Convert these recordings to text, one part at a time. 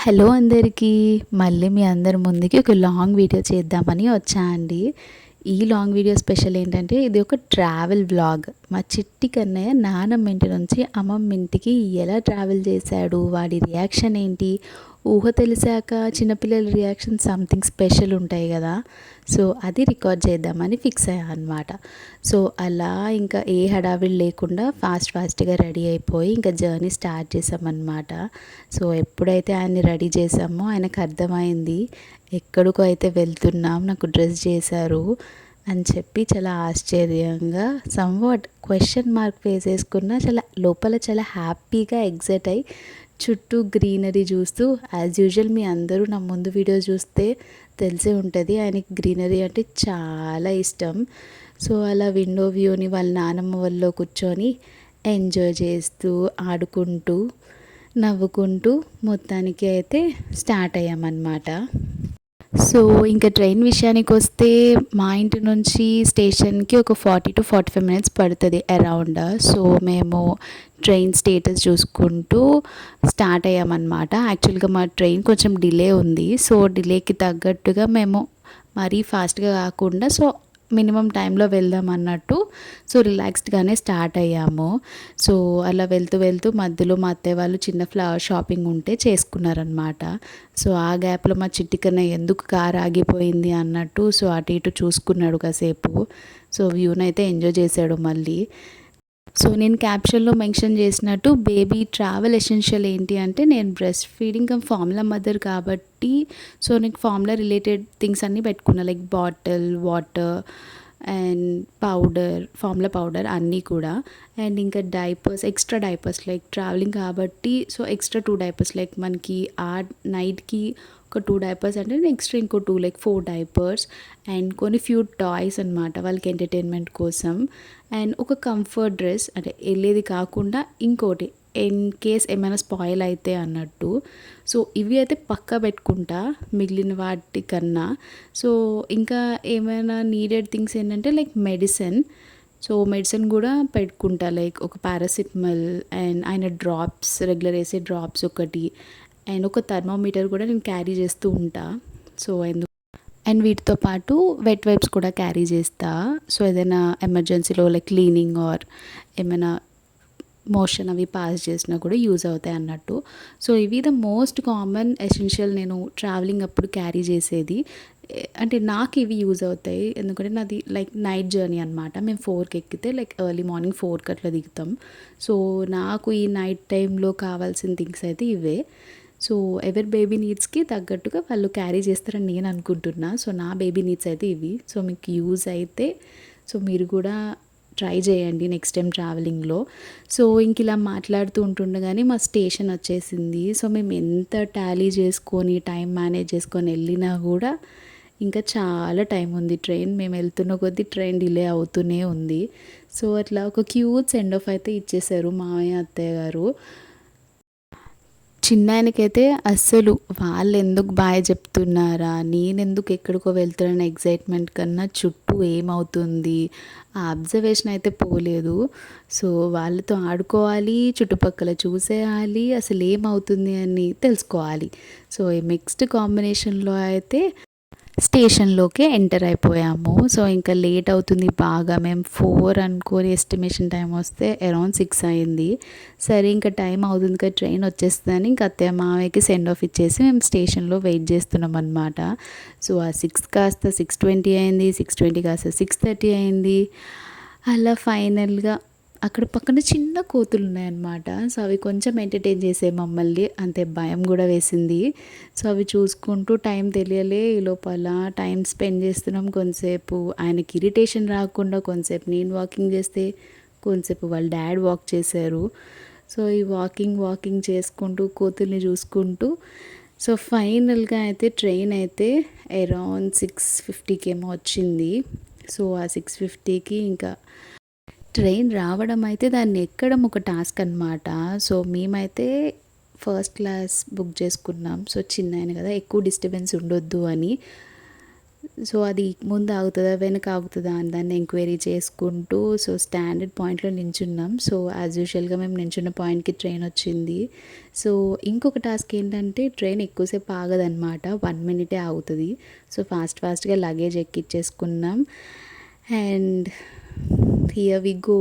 Hello అందరికీ. మళ్ళీ మీ అందరి ముందుకి ఒక లాంగ్ వీడియో చేద్దామని వచ్చా అండి. ఈ లాంగ్ వీడియో స్పెషల్ ఏంటంటే ఇది ఒక ట్రావెల్ వ్లాగ్. మా చిట్టి కన్నయ్య నానమ్మ ఇంటి నుంచి అమ్మమ్మ ఇంటికి ఎలా ట్రావెల్ చేశాడు, వాడి రియాక్షన్ ఏంటి, ఊహ తెలిసాక చిన్నపిల్లల రియాక్షన్ సంథింగ్ స్పెషల్ ఉంటాయి కదా. సో అది రికార్డ్ చేద్దామని ఫిక్స్ అయ్యా అనమాట. సో అలా ఇంకా ఏ హడావిడి లేకుండా ఫాస్ట్గా రెడీ అయిపోయి ఇంకా జర్నీ స్టార్ట్ చేసామన్నమాట. సో ఎప్పుడైతే ఆయన్ని రెడీ చేసామో ఆయనకు అర్థమైంది ఎక్కడికో అయితే వెళ్తున్నాం, నాకు డ్రెస్ చేశారు అని చెప్పి చాలా ఆశ్చర్యంగా సమ్వాట్ క్వశ్చన్ మార్క్ ఫేస్ వేసుకున్న చాలా లోపల చాలా హ్యాపీగా ఎగ్జైట్ అయ్యి చుట్టూ గ్రీనరీ చూస్తూ యాజ్ యూజువల్ మీ అందరూ నా ముందు వీడియో చూస్తే తెలిసే ఉంటుంది ఆయనకి గ్రీనరీ అంటే చాలా ఇష్టం. సో అలా విండో వ్యూని వాళ్ళ నానమ్మ వాళ్ళలో కూర్చొని ఎంజాయ్ చేస్తూ ఆడుకుంటూ నవ్వుకుంటూ మొత్తానికి అయితే స్టార్ట్ అయ్యామన్నమాట. సో ఇంకా ట్రైన్ విషయానికి వస్తే మా ఇంటి నుంచి స్టేషన్కి ఒక 40 to 45 మినిట్స్ పడుతుంది అరౌండ్. సో మేము ట్రైన్ స్టేటస్ చూసుకుంటూ స్టార్ట్ అయ్యామన్నమాట. యాక్చువల్గా మా ట్రైన్ కొంచెం డిలే ఉంది. సో డిలేకి తగ్గట్టుగా మేము మరీ ఫాస్ట్గా కాకుండా సో మినిమం టైంలో వెళ్దాం అన్నట్టు సో రిలాక్స్డ్గానే స్టార్ట్ అయ్యాము. సో అలా వెళ్తూ మధ్యలో మా అత్తయ్య వాళ్ళు చిన్న ఫ్లవర్ షాపింగ్ ఉంటే చేసుకున్నారనమాట. సో ఆ గ్యాప్లో మా చిట్టికన్న ఎందుకు కార్ ఆగిపోయింది అన్నట్టు సో అటు ఇటు చూసుకున్నాడు కాసేపు. సో వ్యూనైతే ఎంజాయ్ చేశాడు మళ్ళీ. సో నేను క్యాప్షన్లో మెన్షన్ చేసినట్టు బేబీ ట్రావెల్ ఎసెన్షియల్ ఏంటి అంటే నేను బ్రెస్ట్ ఫీడింగ్ ఫార్ములా మదర్ కాబట్టి సో నేను ఫార్ములా రిలేటెడ్ థింగ్స్ అన్నీ పెట్టుకున్నా, like bottle, water and powder, formula powder అన్నీ కూడా. అండ్ ఇంకా diapers, extra diapers like travelling కాబట్టి సో ఎక్స్ట్రా 2 డైపర్స్, లైక్ మనకి ఆ నైట్కి ఒక 2 డైపర్స్ అంటే నెక్స్ట్ ఇంకో 2 లైక్ 4 డైపర్స్. అండ్ కొన్ని ఫ్యూ టాయ్స్ అనమాట వాళ్ళకి ఎంటర్టైన్మెంట్ కోసం. అండ్ ఒక కంఫర్ట్ డ్రెస్ అంటే వెళ్ళేది కాకుండా ఇంకోటి ఇన్ కేస్ ఏమైనా స్పాయిల్ అయితే అన్నట్టు. సో ఇవి అయితే పక్కా పెట్టుకుంటా మిగిలిన వాటికన్నా. సో ఇంకా ఏమైనా నీడెడ్ థింగ్స్ ఏంటంటే లైక్ మెడిసిన్. సో మెడిసిన్ కూడా పెట్టుకుంటా, లైక్ ఒక పారాసిటమాల్ అండ్ ఆయన డ్రాప్స్, రెగ్యులర్ వేసే డ్రాప్స్ ఒకటి, అండ్ ఒక థర్మోమీటర్ కూడా నేను క్యారీ చేస్తూ ఉంటా. సో అండ్ వీటితో పాటు వెట్ వైప్స్ కూడా క్యారీ చేస్తా. సో ఏదైనా ఎమర్జెన్సీలో లైక్ క్లీనింగ్ ఆర్ ఏమైనా మోషన్ అవి పాస్ చేసినా కూడా యూజ్ అవుతాయి అన్నట్టు. సో ఇవి ద మోస్ట్ కామన్ ఎసెన్షియల్ నేను ట్రావెలింగ్ అప్పుడు క్యారీ చేసేది. అంటే నాకు ఇవి యూజ్ అవుతాయి ఎందుకంటే నాది లైక్ నైట్ జర్నీ అనమాట. మేము 4కి ఎక్కితే లైక్ ఎర్లీ మార్నింగ్ 4కి అట్లా దిగుతాం. సో నాకు ఈ నైట్ టైంలో కావాల్సిన థింగ్స్ అయితే ఇవే. సో ఎవరి బేబీ నీడ్స్కి తగ్గట్టుగా వాళ్ళు క్యారీ చేస్తారని నేను అనుకుంటున్నా. సో నా బేబీ నీడ్స్ అయితే ఇవి. సో మీకు యూజ్ అయితే సో మీరు కూడా ట్రై చేయండి నెక్స్ట్ టైం ట్రావెలింగ్లో. సో ఇంక ఇలా మాట్లాడుతూ ఉంటుండగానే మా స్టేషన్ వచ్చేసింది. సో మేము ఎంత టాలీ చేసుకొని టైం మేనేజ్ చేసుకొని వెళ్ళినా కూడా ఇంకా చాలా టైం ఉంది. ట్రైన్ మేము వెళ్తున్న కొద్దీ ట్రైన్ డిలే అవుతూనే ఉంది. సో అట్లా ఒక క్యూట్ సెండ్ ఆఫ్ అయితే ఇచ్చేసారు మామయ్య అత్తయ్య గారు. చిన్నాయనకైతే అస్సలు వాళ్ళు ఎందుకు బాయ్ చెప్తున్నారా, నేనెందుకు ఎక్కడికో వెళ్తున్నాను ఎగ్జైట్మెంట్ కన్నా చుట్టూ ఏమవుతుంది ఆ అబ్జర్వేషన్ అయితే పోలేదు. సో వాళ్ళతో ఆడుకోవాలి, చుట్టుపక్కల చూసేయాలి, అసలు ఏమవుతుంది అని తెలుసుకోవాలి. సో ఈ మిక్స్డ్ కాంబినేషన్లో అయితే స్టేషన్లోకి ఎంటర్ అయిపోయాము. సో ఇంకా లేట్ అవుతుంది బాగా. మేము 4 అనుకోని ఎస్టిమేషన్ టైం వస్తే అరౌండ్ 6 అయింది. సరే ఇంకా టైం అవుతుంది కదా ట్రైన్ వచ్చేస్తుందని ఇంకా అత్తయ్య మావయ్యకి సెండ్ ఆఫ్ ఇచ్చేసి మేము స్టేషన్లో వెయిట్ చేస్తున్నాం అనమాట. సో ఆ 6 కాస్త 6:20 అయింది, 6:20 కాస్త 6:30 అయింది. అలా ఫైనల్గా అక్కడ పక్కన చిన్న కోతులు ఉన్నాయన్నమాట. సో అవి కొంచెం ఎంటర్టైన్ చేసే మమ్మల్ని, అంతే భయం కూడా వేసింది. సో అవి చూసుకుంటూ టైం తెలియలే, ఈ లోపల టైం స్పెండ్ చేస్తున్నాం కొంతసేపు. ఆయనకి ఇరిటేషన్ రాకుండా కొంతసేపు నేను వాకింగ్ చేస్తే కొంతసేపు వాళ్ళ డాడ్ వాక్ చేశారు. సో ఈ వాకింగ్ చేసుకుంటూ కోతుల్ని చూసుకుంటూ సో ఫైనల్గా అయితే ట్రైన్ అయితే అరౌండ్ 6:50కి ఏమో వచ్చింది. సో ఆ 6:50కి ఇంకా ట్రైన్ రావడం అయితే దాన్ని ఎక్కడం ఒక టాస్క్ అనమాట. సో మేమైతే ఫస్ట్ క్లాస్ బుక్ చేసుకున్నాం. సో చిన్న ఆయన కదా ఎక్కువ డిస్టర్బెన్స్ ఉండొద్దు అని. సో అది ముందు ఆగుతుందా వెనక ఆగుతుందా అని దాన్ని ఎంక్వైరీ చేసుకుంటూ సో స్టాండర్డ్ పాయింట్లో నించున్నాం. సో యాజ్ యూజువల్గా మేము నించున్న పాయింట్కి ట్రైన్ వచ్చింది. సో ఇంకొక టాస్క్ ఏంటంటే ట్రైన్ ఎక్కువసేపు ఆగదనమాట, 1 మినిటే ఆగుతుంది. సో ఫాస్ట్గా లగేజ్ ఎక్కిచ్చేసుకున్నాం. అండ్ హియర్ వి గో,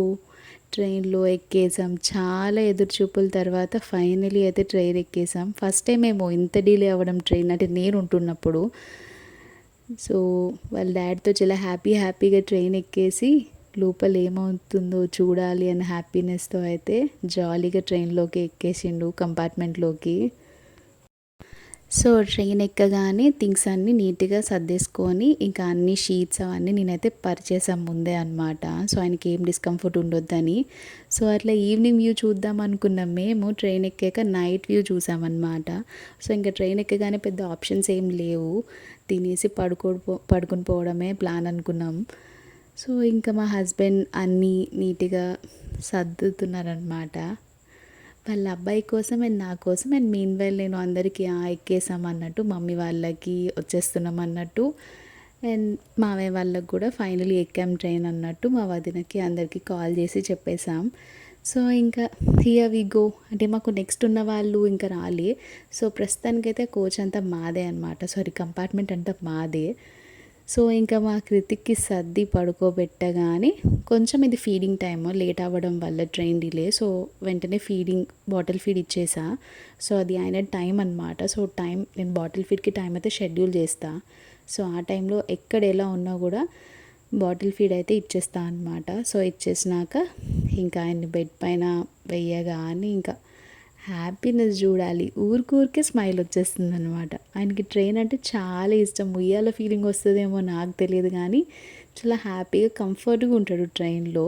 ట్రైన్లో ఎక్కేసాం. చాలా ఎదురు చూపుల తర్వాత ఫైనలీ అయితే ట్రైన్ ఎక్కేసాం. ఫస్ట్ టైం ఏమో ఇంత డిలే అవ్వడం ట్రైన్, అంటే నేను ఉంటున్నప్పుడు. సో వాళ్ళ డాడ్తో చాలా హ్యాపీగా ట్రైన్ ఎక్కేసి లోపల ఏమవుతుందో చూడాలి అన్న హ్యాపీనెస్తో అయితే జాలీగా ట్రైన్లోకి ఎక్కేసిండు, కంపార్ట్మెంట్లోకి. సో ట్రైన్ ఎక్కగానే థింగ్స్ అన్నీ నీట్గా సర్దేసుకొని ఇంకా అన్ని షీట్స్ అవన్నీ నేనైతే పరిచేసాం ముందే అనమాట. సో ఆయనకి ఏం డిస్కంఫర్ట్ ఉండొద్దని. సో అట్లా ఈవినింగ్ వ్యూ చూద్దాం అనుకున్నాం. మేము ట్రైన్ ఎక్కాక నైట్ వ్యూ చూసామన్నమాట. సో ఇంకా ట్రైన్ ఎక్కగానే పెద్ద ఆప్షన్స్ ఏం లేవు, తినేసి పడుకొని పోవడమే ప్లాన్ అనుకున్నాం. సో ఇంకా మా హస్బెండ్ అన్నీ నీట్గా సర్దుతున్నారనమాట. వాళ్ళ అబ్బాయి కోసం అండ్ నా కోసం. అండ్ మీన్వైల్ నేను అందరికీ ఎక్కేసాం అన్నట్టు, మమ్మీ వాళ్ళకి వచ్చేస్తున్నాం అన్నట్టు, అండ్ మామయ్య వాళ్ళకి కూడా ఫైనలీ ఎక్కాం ట్రైన్ అన్నట్టు మా వదినకి అందరికీ కాల్ చేసి చెప్పేసాం. సో ఇంకా హియర్ వి గో, అంటే మాకు నెక్స్ట్ ఉన్న వాళ్ళు ఇంకా రాలే. సో ప్రస్తుతానికైతే కోచ్ అంతా మాదే అనమాట, సారీ కంపార్ట్మెంట్ అంతా మాదే. సో ఇంకా మా కృతిక్కి సర్ది పడుకోబెట్టగానే కొంచెం ఇది ఫీడింగ్ టైమ్ లేట్ అవ్వడం వల్ల ట్రైన్ డిలే. సో వెంటనే బాటిల్ ఫీడ్ ఇచ్చేసా. సో అది ఆయన టైం అనమాట. సో నేను బాటిల్ ఫీడ్కి టైం అయితే షెడ్యూల్ చేస్తా. సో ఆ టైంలో ఎక్కడ ఎలా ఉన్నా కూడా బాటిల్ ఫీడ్ అయితే ఇచ్చేస్తా అనమాట. సో ఇచ్చేసినాక ఇంకా ఆయన్ని బెడ్ పైన వెయ్యగానే ఇంకా హ్యాపీనెస్ చూడాలి, ఊరికే స్మైల్ వచ్చేస్తుంది అనమాట. ఆయనకి ట్రైన్ అంటే చాలా ఇష్టం. ఉయ్యాల ఫీలింగ్ వస్తుందేమో నాకు తెలియదు, కానీ చాలా హ్యాపీగా కంఫర్ట్గా ఉంటాడు ట్రైన్లో.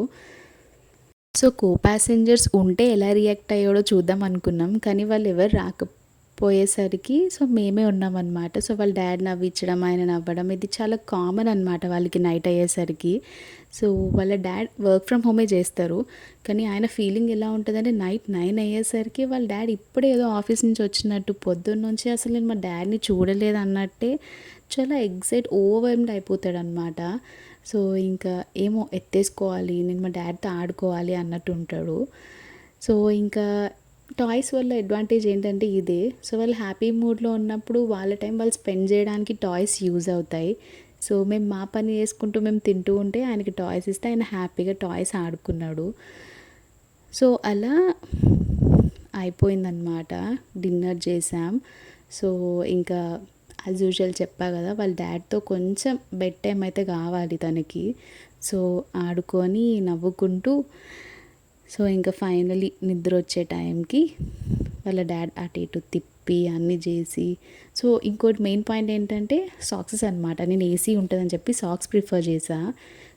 సో కో ప్యాసింజర్స్ ఉంటే ఎలా రియాక్ట్ అయ్యాడో చూద్దాం అనుకున్నాం, కానీ వాళ్ళు ఎవరు రాకపోయేసరికి సో మేమే ఉన్నామన్నమాట. సో వాళ్ళ డాడ్ నవ్వించడం, ఆయన నవ్వడం ఇది చాలా కామన్ అనమాట వాళ్ళకి నైట్ అయ్యేసరికి. సో వాళ్ళ డాడ్ వర్క్ ఫ్రమ్ హోమే చేస్తారు, కానీ ఆయన ఫీలింగ్ ఎలా ఉంటుందంటే నైట్ 9 అయ్యేసరికి వాళ్ళ డాడ్ ఇప్పుడే ఏదో ఆఫీస్ నుంచి వచ్చినట్టు, పొద్దున్న నుంచి అసలు నేను మా డాడ్ని చూడలేదు అన్నట్టే చాలా ఓవర్వెల్మ్డ్ అయిపోతాడు అనమాట. సో ఇంకా ఏమో ఎత్తేసుకోవాలి, నేను మా డాడ్తో ఆడుకోవాలి అన్నట్టు ఉంటాడు. సో ఇంకా టాయ్స్ వల్ల అడ్వాంటేజ్ ఏంటంటే ఇదే. సో వాళ్ళు హ్యాపీ మూడ్లో ఉన్నప్పుడు వాళ్ళ టైం వాళ్ళు స్పెండ్ చేయడానికి టాయ్స్ యూజ్ అవుతాయి. సో మేము మా పని చేసుకుంటూ మేము తింటూ ఉంటే ఆయనకి టాయ్స్ ఇస్తే ఆయన హ్యాపీగా టాయ్స్ ఆడుకున్నాడు. సో అలా అయిపోయిందనమాట. డిన్నర్ చేసాం. సో ఇంకా యాజ్ యూజువల్ చెప్పా కదా, వాళ్ళ డాడ్తో కొంచెం బెడ్ టైం అయితే కావాలి తనకి. సో ఆడుకొని నవ్వుకుంటూ సో ఇంకా ఫైనలీ నిద్ర వచ్చే టైంకి వాళ్ళ డాడ్ అటు ఇటు తిప్పి అన్నీ చేసి. సో ఇంకోటి మెయిన్ పాయింట్ ఏంటంటే సాక్సెస్ అనమాట. నేను ఏసీ ఉంటుందని చెప్పి సాక్స్ ప్రిఫర్ చేసా.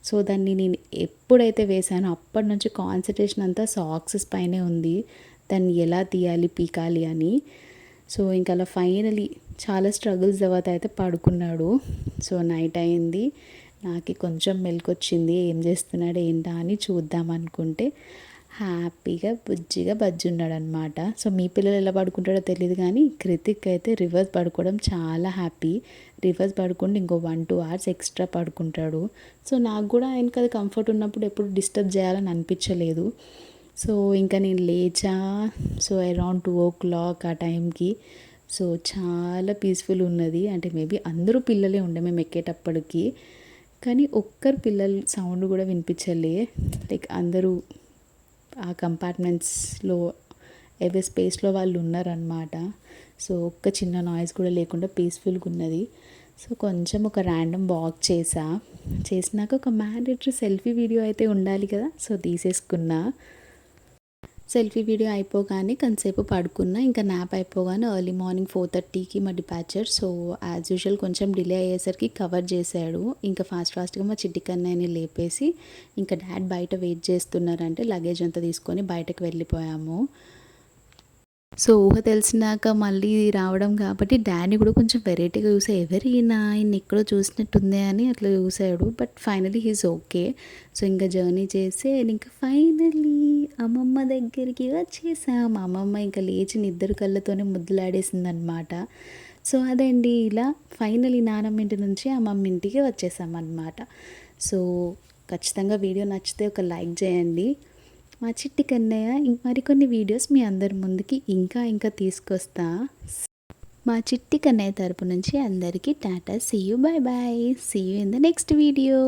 సో దాన్ని నేను ఎప్పుడైతే వేసానో అప్పటి నుంచి కాన్సన్ట్రేషన్ అంతా సాక్సెస్ పైనే ఉంది, దాన్ని ఎలా తీయాలి పీకాలి అని. సో ఇంకా అలా ఫైనలీ చాలా స్ట్రగుల్స్ తర్వాత అయితే పడుకున్నాడు. సో నైట్ అయింది, నాకు కొంచెం మెలకొచ్చింది, ఏం చేస్తున్నాడు ఏంటా అని చూద్దాం అనుకుంటే హ్యాపీగా బుజ్జిగా బజ్జున్నాడు అనమాట. సో మీ పిల్లలు ఎలా పడుకుంటాడో తెలియదు, కానీ కృతిక్ అయితే రివర్స్ పడుకోవడం చాలా హ్యాపీ. రివర్స్ పడుకుంటే ఇంకో 1-2 అవర్స్ ఎక్స్ట్రా పడుకుంటాడు. సో నాకు కూడా ఆయనకి అది కంఫర్ట్ ఉన్నప్పుడు ఎప్పుడు డిస్టర్బ్ చేయాలని అనిపించలేదు. సో ఇంకా నేను లేచా. సో అరౌండ్ 2 o'clock ఆ టైంకి. సో చాలా పీస్ఫుల్ ఉన్నది. అంటే మేబీ అందరూ పిల్లలే ఉండే మేము ఎక్కేటప్పటికి, కానీ ఒక్కరు పిల్లలు సౌండ్ కూడా వినిపించలే. లైక్ అందరూ ఆ కంపార్ట్మెంట్స్లో ఎవరి స్పేస్లో వాళ్ళు ఉన్నారనమాట. సో ఒక్క చిన్న నాయిస్ కూడా లేకుండా పీస్ఫుల్గా ఉన్నది. సో కొంచెం ఒక ర్యాండమ్ వాక్ చేసినాక ఒక మ్యాండేటరీ సెల్ఫీ వీడియో అయితే ఉండాలి కదా, సో తీసేసుకున్నా. సెల్ఫీ వీడియో అయిపోగానే కొంతసేపు పడుకున్నా. ఇంకా న్యాప్ అయిపోగానే ఎర్లీ మార్నింగ్ 4:30కి మా డిపాచర్. సో యాజ్ యూజువల్ కొంచెం డిలే అయ్యేసరికి కవర్ చేశాడు. ఇంకా ఫాస్ట్గా మా చిట్టి కన్నయ్యని లేపేసి ఇంకా డాడ్ బయట వెయిట్ చేస్తున్నారంటే లగేజ్ అంతా తీసుకొని బయటకు వెళ్ళిపోయాము. సో ఊహ తెలిసినాక మళ్ళీ రావడం కాబట్టి డాడీ కూడా కొంచెం వెరైటీగా చూసా, ఎవరు ఈయన ఎక్కడో చూసినట్టుంది అని అట్లా చూసాడు. But finally he's okay. So ఇంకా జర్నీ చేసి ఇంకా ఫైనల్లీ అమ్మమ్మ దగ్గరికి వచ్చేసాం. అమ్మమ్మ ఇంకా లేచి నిద్ర కళ్ళతోనే ముద్దులాడేసిందనమాట. సో అదండి, ఇలా ఫైనలీ నానమ్మ ఇంటి నుంచి అమ్మమ్మ ఇంటికి వచ్చేసాం అనమాట. సో ఖచ్చితంగా వీడియో నచ్చితే ఒక లైక్ చేయండి. మా చిట్టి కన్నయ్య మరికొన్ని వీడియోస్ మీ అందరి ముందుకి ఇంకా తీసుకొస్తా. మా చిట్టి కన్నయ్య తరపు నుంచి అందరికీ tata, see you, bye bye, see you in the next video.